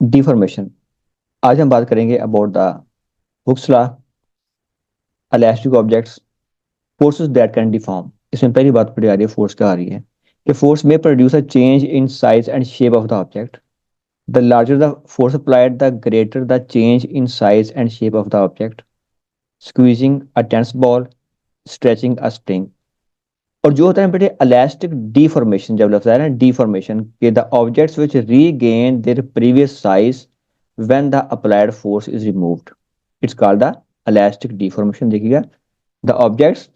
Deformation. आज हम बात करेंगे about the Hooke's law, elastic objects, forces that can deform. इसमें पहली बात पड़ी आ रही है, फोर्स क्या आ रही है कि फोर्स में produce a change in size and shape of the object. The larger the force applied the greater the change in size and shape of the object. Squeezing a tense ball, stretching a spring. और जो होता है बेटे elastic deformation, जब लगता है ना deformation के the objects which regain their previous size when the applied force is removed, it's called the elastic deformation. देखिएगा, the objects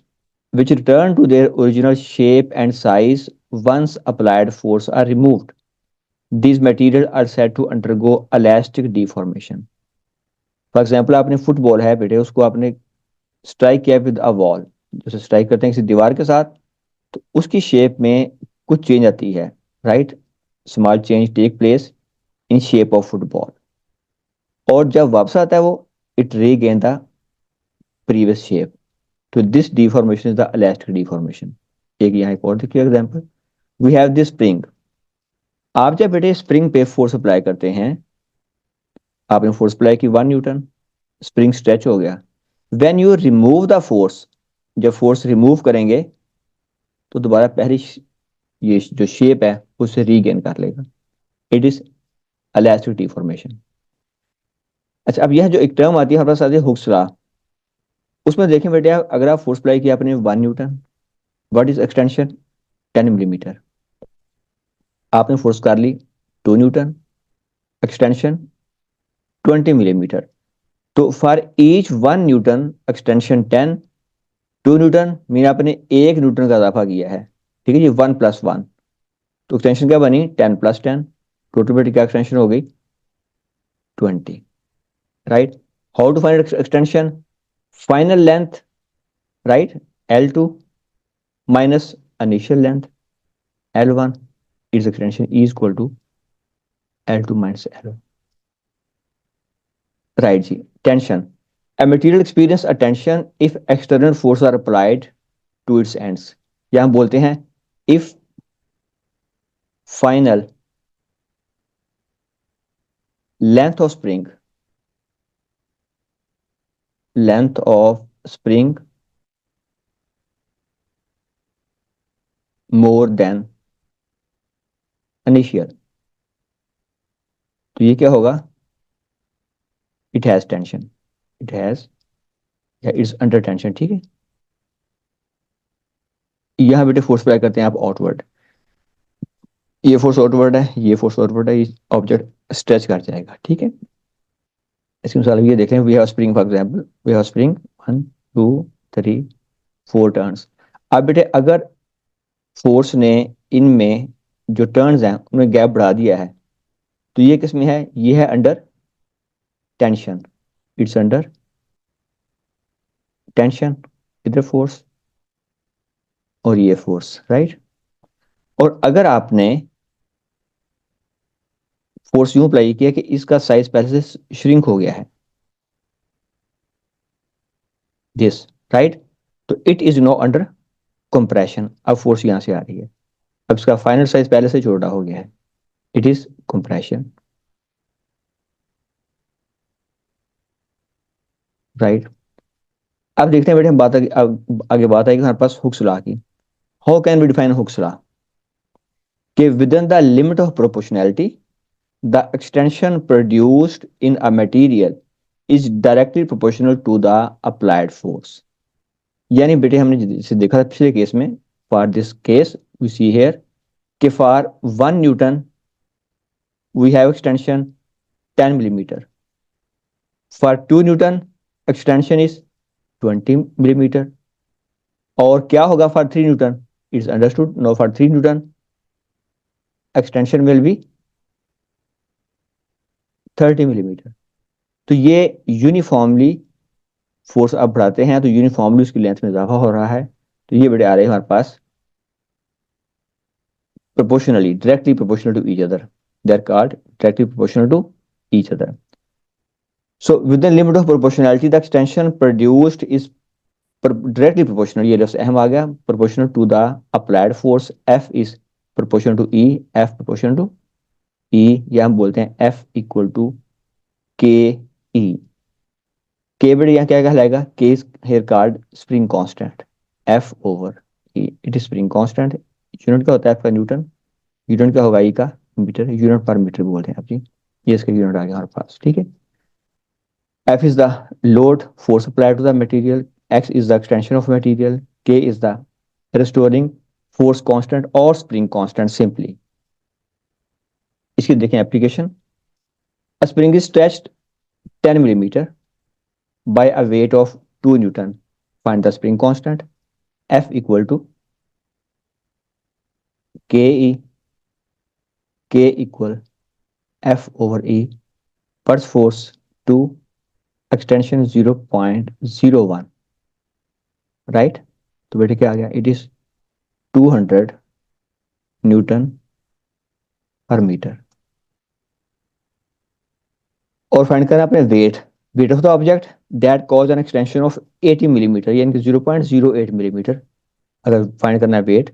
which return to their original shape and size once applied force are removed. These materials are said to undergo elastic deformation. For example, आपने football है बेटे, उसको आपने strike किया with a wall, जैसे strike करते हैं किसी दीवार के साथ, तो उसकी शेप में कुछ चेंज आती है, right. Small change take place in shape of football, और जब वापस आता है वो, it regain the previous shape. तो this deformation is the elastic deformation. एक यहाँ एक और देखिए example, we have this spring. आप जब बेटे स्प्रिंग पे फोर्स अप्लाई करते हैं, आपने फोर्स अप्लाई की 1 न्यूटन, स्प्रिंग स्ट्रेच हो गया। When you remove the force, जब फोर्स रिमूव करेंगे तो दोबारा पहली ये जो शेप है उससे रीगेन कर लेगा। It is elastic deformation. अच्छा, अब यह जो एक टर्म आती है हमारे पास आती है हुक्स लॉ। उसमें देखें बेटे, अगर आप फोर्स अप्लाई किया आपने 1 Newton, what is extension? 10 millimetre. आपने फोर्स कर ली 2 न्यूटन, एक्सटेंशन 20 मिलीमीटर। तो for each 1 Newton extension 10, 2 Newton mean आपने 1 न्यूटन का इजाफा किया है। ठीक है जी, 1+1, तो एक्सटेंशन क्या बनी? 10+10, टोटल बेटी क्या एक्सटेंशन हो गई? 20, right. How to find extension? Final length, right, L2 minus initial length L1, it's extension is equal to L2 minus L1, right जी। Tension, a material experience a tension if external forces are applied to its ends। या हम बोलते हैं if final length of spring, length of spring more than initial, तो ये क्या होगा? it has tension, it has या it's under tension। ठीक है, यहां बेटे फोर्स अप्लाई करते हैं आप आउटवर्ड, ये फोर्स आउटवर्ड है, ये फोर्स आउटवर्ड है, ऑब्जेक्ट स्ट्रेच कर जाएगा। ठीक है, इसकी मिसाल ये देख लें, we have spring for example, we have spring 1 2 3 4 turns. अब बेटे अगर फोर्स ने इनमें जो टर्न्स हैं उन्हें गैप बढ़ा दिया है, तो ये किस में है? ये है under tension, it's under tension, इधर फोर्स और ये फोर्स, राइट। और अगर आपने फोर्स यूं अप्लाई किया कि इसका साइज पहले से श्रिंक हो गया है, दिस, राइट, तो it is no under compression. अब फोर्स यहां से आ रही है, अब इसका फाइनल साइज पहले से छोटा हो गया है, इट इज कंप्रेशन, राइट। अब देखते हैं बेटे, हम बात आगे बात आएगी हमारे पास हुक्स लॉ की। How can we define Hooke's law? कि within the limit of proportionality the extension produced in a material is directly proportional to the applied force. यानी बेटे हमने जैसे देखा था पिछले केस में, for this case we see here कि for 1 newton we have extension 10 millimetre, for 2 newton extension is 20 millimetre. और क्या होगा for 3 Newton? It's understood no, for 3 newton extension will be 30 millimetre. तो ये यूनिफॉर्मली फोर्स आप बढ़ाते हैं तो यूनिफॉर्मली उसकी लेंथ में इजाफा हो रहा है। तो ये बड़े आ रहे हैं हमारे पास proportionally, directly proportional to each other, they are called directly proportional to each other. So within limit of proportionality, the extension produced is पर डायरेक्टली प्रोपोर्शनल, ये लफ्ज अहम आ गया, proportional to the applied force F is proportional to E, F proportional to E, या हम बोलते हैं एफ इक्वल टू के ई। के बड़े यहाँ क्या कहलाएगा, के is here card spring constant, F over E, it is spring constant. Unit क्या होता है आपका, न्यूटन। यूनिट क्या होगा ई का, मीटर, यूनिट पर मीटर बोलते हैं आप जी। ये इसका यूनिट आ गया हमारे पास, ठीक है। F is the load force applied to the material. X is the extension of material. K is the restoring force constant or spring constant simply. इसकी देखें application. A spring is stretched 10 millimeter by a weight of 2 Newton. Find the spring constant. F equal to KE. K equal F over E. First force 2, extension 0.01. Right? तो बेटे क्या आ गया, it is 200 Newton per meter। और find करना अपने weight, weight of the object that cause an extension of 80 millimetre, यानी कि 0.08 millimetre. अगर फाइंड करना है वेट,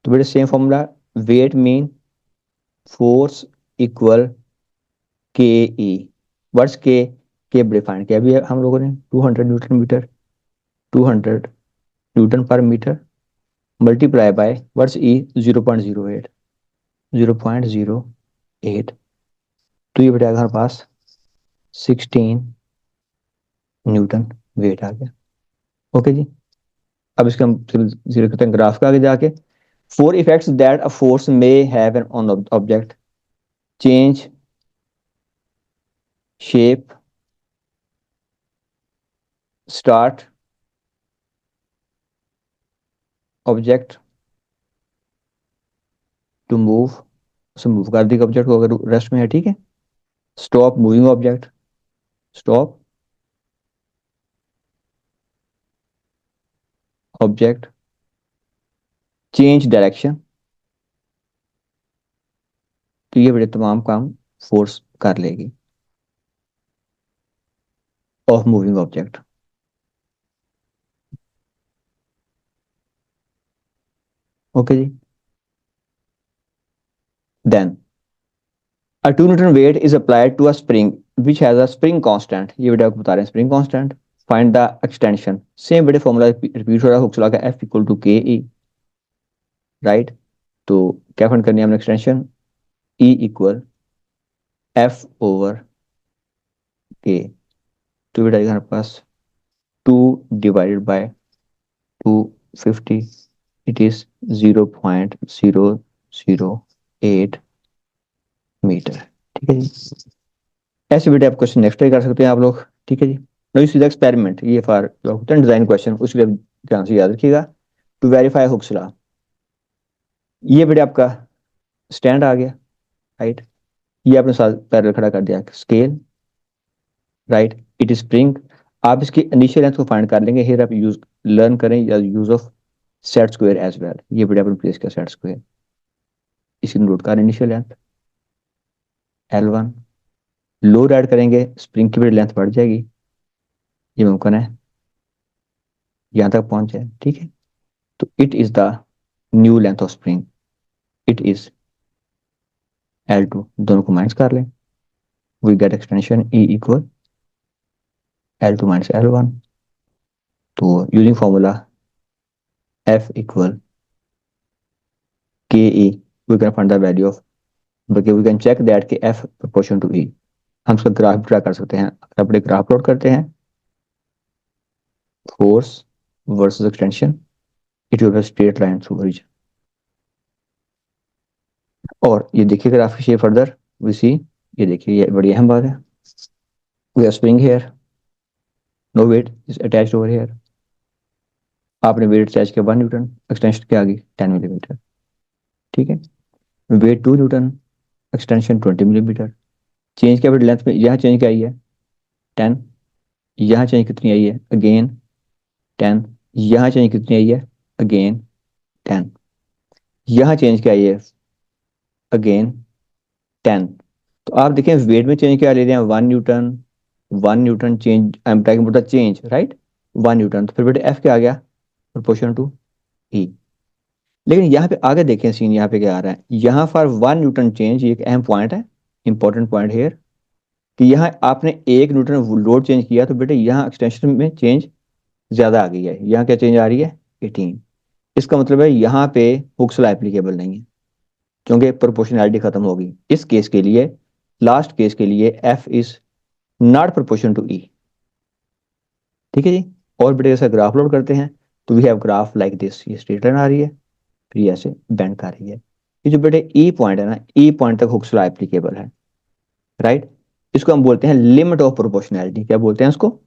तो बेटे same formula, weight mean force equal के ई। वर्स के बड़े फाइंड किया अभी हम लोगों ने, 200 न्यूटन मीटर, 200 न्यूटन पर मीटर मल्टीप्लाई बाय वर्स ई 0.08, 0.08। तो ये बेटा हमारे पास 16 न्यूटन वेट आ गया। ओके जी। अब इसके हम जीरो करते हैं ग्राफ का आगे जाके। Four effects that a force may have an on object, change shape, start object to move, उसे मूव कर देगा ऑब्जेक्ट को अगर रेस्ट में है, ठीक है। Stop moving object, stop object, change direction. तो ये बड़े तमाम काम फोर्स कर लेगी ऑफ मूविंग ऑब्जेक्ट। ओके जी। Then a 2 Newton weight is applied to a spring which has a spring constant, ये बेटा आपको बता रहे हैं spring constant। find the extension, same बेटे फॉर्मूला रिपीट हो रहा है, हुक्स लॉ का F equal to k e, right. तो क्या फाइंड करनी है हमने extension, E equal F over k. तो बेटा हमारे पास 2 divided by 250, it is 0.008 metre, ठीक है जी। ऐसे बेटे आप क्वेश्चन नेक्स्ट डे कर सकते हैं आप लोग, ठीक है जी। नो सीधा एक्सपेरिमेंट, ये फॉर डिजाइन क्वेश्चन, उसके लिए ध्यान से याद रखिएगा। टू वेरीफाई हुक्स लॉ, ये बेटे आपका स्टैंड आ गया, राइट। ये आपने साथ पैरेलल खड़ा कर दिया, scale, right, it is spring. आप इसकी इनिशियल लेंथ को फाइंड कर लेंगे, हियर आप यूज लर्न करें या use of set square as well. ये बेटे आपने प्लेस किया सेट स्क्वायर, इसी नोट कर initial length L1। Load add करेंगे, स्प्रिंग की बेटे लेंथ बढ़ जाएगी, ये मुमकिन है यहाँ तक पहुंच जाए, ठीक है। तो it is the new length of spring, it is L2, दोनों को माइनस कर लें, we get extension E equal L2 minus L1। तो यूजिंग फॉर्मूला F इक्वल के E, we can find the value of, बल्कि वी कैन चेक दैट के F proportion to E। हम इसका ग्राफ ड्रा कर सकते हैं, अपने ग्राफ प्लॉट करते हैं, force versus extension, it will be straight line through origin. और ये देखिए ग्राफ की शेप फर्दर वी सी, ये देखिए ये बड़ी अहम बात है, we are spring here, no weight is attached over here. आपने वेट अटैच किया 1 न्यूटन, एक्सटेंशन क्या आ गई 10 मिलीमीटर, ठीक है। Weight 2 newton, extension 20 millimetre. Change क्या लेंथ में, यहाँ चेंज क्या आई है 10, यहाँ चेंज कितनी आई है अगेन 10, यहाँ चेंज कितनी आई है अगेन 10, यहाँ चेंज क्या आई है अगेन 10। तो आप देखें वेट में चेंज क्या ले रहे हैं 1 Newton, 1 Newton change, I am talking about the change, right. 1 Newton, तो फिर बेटे एफ क्या आ गया, प्रोपोर्शनल टू ई। लेकिन यहाँ पे आगे देखें सीन, यहाँ पे क्या आ रहा है, यहाँ फॉर 1 न्यूटन चेंज, ये एक अहम पॉइंट है, इंपॉर्टेंट पॉइंट हेयर, कि यहाँ आपने 1 न्यूटन लोड चेंज किया तो बेटे यहाँ एक्सटेंशन में चेंज ज्यादा आ गई है, यहाँ क्या चेंज आ रही है, 18। इसका मतलब है यहाँ पे हुक्स लॉ एप्लीकेबल नहीं है, क्योंकि प्रोपोर्शनैलिटी खत्म होगी इस केस के लिए, लास्ट केस के लिए F is not proportion to E. ठीक है जी। और बेटे जैसा ग्राफ लोड करते हैं, तो we have graph like this, ये स्ट्रेट लाइन आ रही है, फिर ये ऐसे बेंड आ रही है। ये जो बेटे ई पॉइंट है ना, ई पॉइंट तक हुक्स लॉ एप्लीकेबल है, राइट। इसको हम बोलते हैं लिमिट ऑफ प्रोपोर्शनैलिटी, क्या बोलते हैं इसको,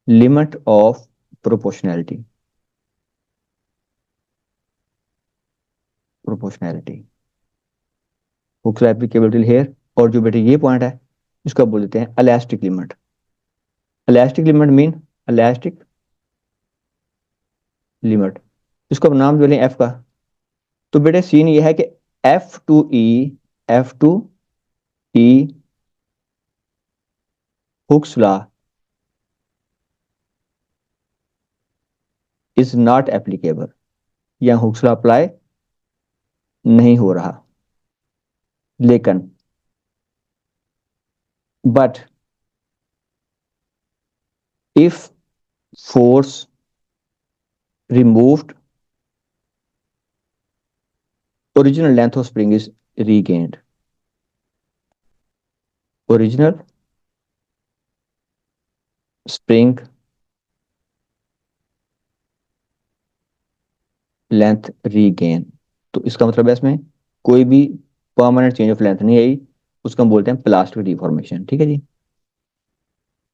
limit of proportionality, proportionality Hooke's law applicable till here. और जो बेटे ये पॉइंट है, इसको बोलते हैं elastic limit. Elastic limit mean elastic limit, इसको अब नाम जो लें एफ का। तो बेटे सीन ये है कि F two E, F two E hooks law is not applicable, या हुक्स लॉ अप्लाई नहीं हो रहा। लेकिन but if force removed, original length of spring is regained, original spring length regain. तो इसका मतलब है इसमें कोई भी परमानेंट चेंज ऑफ लेंथ नहीं आई, उसको हम बोलते हैं प्लास्टिक डिफॉर्मेशन। ठीक है जी।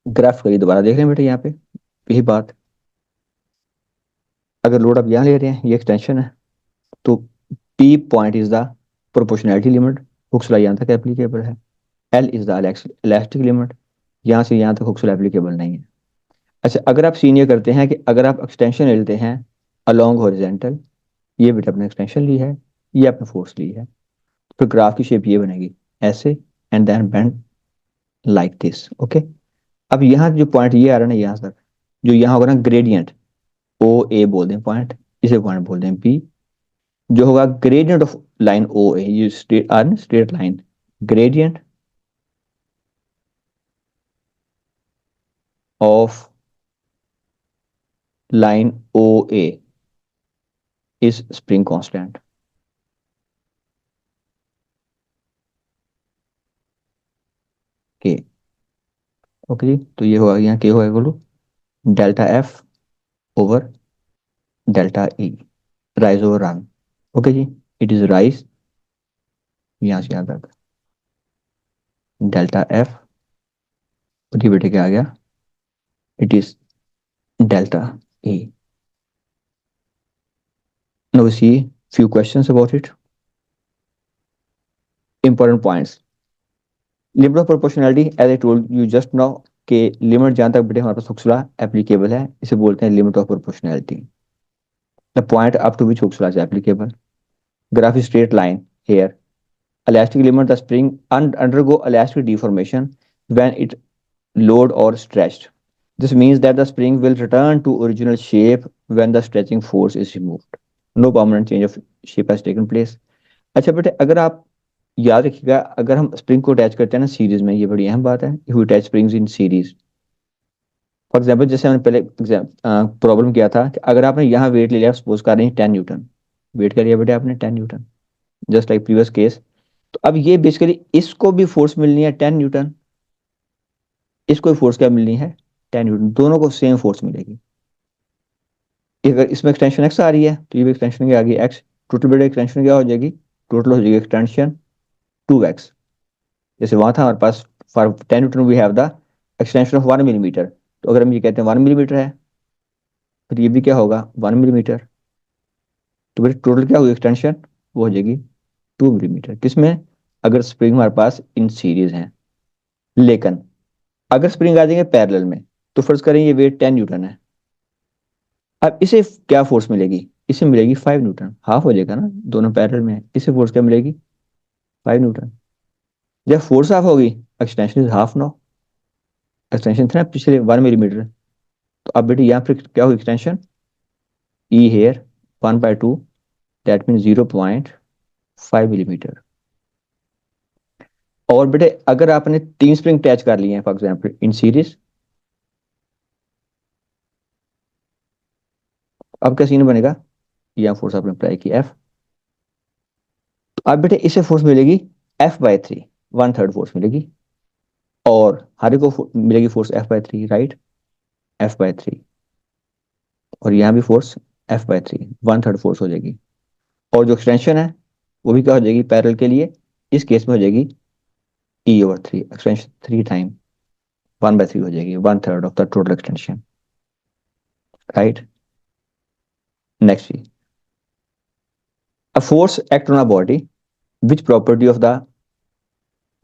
ग्राफ करिए दोबारा देख रहे हैं बेटे, यहाँ पे यही बात, अगर लोड आप यहाँ ले रहे हैं, ये एक्सटेंशन है, तो P point is the proportionality limit, Hooke's law यहाँ तक एप्लीकेबल है। L is the elastic limit, यहाँ से यहाँ तक हुक्स लॉ एप्लीकेबल नहीं है। अच्छा, अगर आप सीनियर करते हैं कि अगर आप एक्सटेंशन लेते हैं अलोंग हॉरिजेंटल, ये बेटा आपने एक्सटेंशन ली है, ये आपने फोर्स ली है, तो ग्राफ की शेप ये बनेगी ऐसे, and then bend like this. Okay. अब यहाँ जो पॉइंट ये आ रहा है ना, यहाँ तक जो यहाँ होगा ना ग्रेडियंट, ओ ए बोल दें पॉइंट, इसे पॉइंट बोल दें पी, जो होगा gradient of line O A, ये straight or straight line, gradient of line O A is spring constant. K okay जी। तो ये होगा यहाँ के होगा बोलो delta F over delta E, rise over run. Okay जी। इट इज राइज, यहाँ से यहाँ तक डेल्टा एफ, और ये बेटे क्या आ गया, it is delta E. Now we see few questions about it. Important points. Limit of proportionality, as I told you just now, कि लिमिट जहां तक बेटे हमारे पास हुक्स लॉ एप्लीकेबल है, इसे बोलते हैं limit of proportionality, the point up to which Hooke's law is applicable. Graph is straight line here, elastic limit the spring undergo elastic deformation when it load or stretched. This means that the spring will return to original shape when the stretching force is removed. No permanent change of shape has taken place. अच्छा बेटे, अगर आप याद रखिएगा, अगर हम spring को attach करते हैं ना सीरीज में, ये बड़ी अहम बात है, if you attach springs in series. For example जैसे हमने पहले प्रॉब्लम किया था कि अगर आपने यहाँ वेट ले लिया, सपोज कर रहे हैं 10 न्यूटन, वेट कर लिया बेटे आपने 10 Newton, just like previous case. तो अब ये बेसिकली इसको भी फोर्स मिलनी है 10 न्यूटन, इसको भी फोर्स क्या मिलनी है 10 न्यूटन, दोनों को सेम फोर्स मिलेगी। अगर इसमें एक्सटेंशन एक्स आ रही है, तो ये भी एक्सटेंशन क्या आ गई एक्स, टोटल बेटे एक्सटेंशन क्या हो जाएगी, टोटल हो जाएगी एक्सटेंशन 2x। जैसे वहां था हमारे पास for 10 newton we have the extension of 1 millimetre, तो अगर हम ये कहते हैं 1 मिलीमीटर है, फिर ये भी क्या होगा 1 मिलीमीटर, तो फिर टोटल क्या होगी एक्सटेंशन, वो हो जाएगी 2 मिलीमीटर। किसमें, अगर स्प्रिंग हमारे पास इन सीरीज है। लेकिन अगर स्प्रिंग आ जाएंगे पैरेलल में, तो फर्ज करें ये वेट 10 न्यूटन है, अब इसे क्या फोर्स मिलेगी, इसे मिलेगी 5 न्यूटन, हाफ हो जाएगा ना, दोनों पैरेलल में है, इसे फोर्स क्या मिलेगी 5 न्यूटन। जब फोर्स हाफ होगी, extension is half no. Extension था ना पिछले 1 मिलीमीटर, तो अब बेटे यहाँ पर क्या होगी extension, e here 1/2, that mean 0.5 millimetre. और बेटे अगर आपने 3 स्प्रिंग अटैच कर लिए हैं फॉर एग्जाम्पल इन सीरीज, अब क्या सीन बनेगा, यहाँ फोर्स आपने अप्लाई की F, तो अब बेटे इसे फोर्स मिलेगी F/3, 1/3 फोर्स मिलेगी, और हर एक को मिलेगी फोर्स F/3, राइट, F/3, और यहाँ भी फोर्स F/3, 1/3 फोर्स हो जाएगी। और जो एक्सटेंशन है वो भी क्या हो जाएगी पैरेलल के लिए, इस केस में हो जाएगी E/3, एक्सटेंशन 3 टाइम 1/3 हो जाएगी, 1/3 of the total extension, right. Next, a force act on a body, which property of the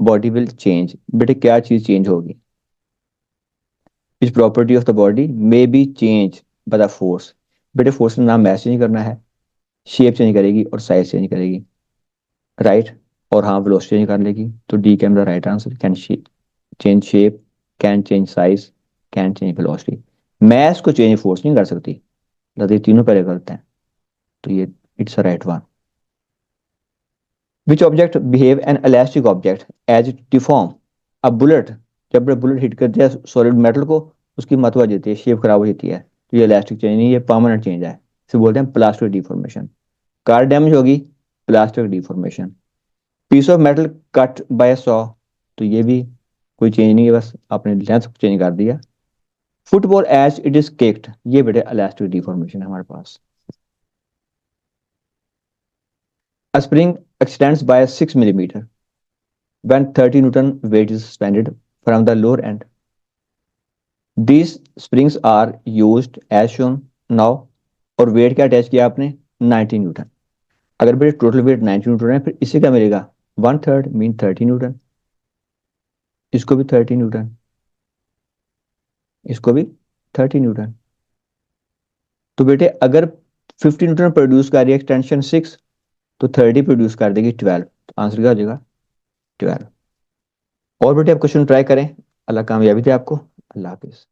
body will change, बेटे क्या चीज चेंज होगी, which property of the body may be changed by the force, बेटे force ने नाम match change करना है, shape change करेगी और साइज चेंज करेगी, राइट, और हाँ वेलोसिटी चेंज कर लेगी, तो D can the right answer, can change shape, can change size, can change velocity. Math को चेंज फोर्स नहीं कर सकती, यदि तीनों पहले गलत हैं, तो ये it's right one. Which object behave an elastic object as it deform, अब बुलेट, जब बुलेट हिट करती है सॉलिड मेटल को, उसकी मत हो जाती है, शेप खराब हो जाती है, तो ये इलास्टिक चेंज नहीं, ये परमानेंट चेंज है, इसे बोलते हैं प्लास्टिक डिफॉर्मेशन। कार डैमेज होगी, plastic deformation. Piece of metal cut by saw, तो ये भी कोई चेंज नहीं है, बस आपने लेंथ चेंज कर दिया। Football as it is kicked, ये बेटे इलास्टिक डिफॉर्मेशन है हमारे पास। A spring extends by 6 millimeter when 30 Newton weight is suspended from the lower end. These springs are used as shown now, और वेट क्या attach किया आपने, 90 न्यूटन। अगर बेटे टोटल वेट 90 न्यूटन है, फिर इससे क्या मिलेगा, 1/3 मीन 30 न्यूटन, इसको भी 30 न्यूटन, इसको भी 30 न्यूटन। तो बेटे अगर 50 न्यूटन प्रोड्यूस कर रही है एक्सटेंशन 6, तो 30 प्रोड्यूस कर देगी 12, तो आंसर क्या हो जाएगा 12। और बेटे आप क्वेश्चन ट्राई करें, अल्लाह कामयाबी दे आपको, अल्लाह हाफिज।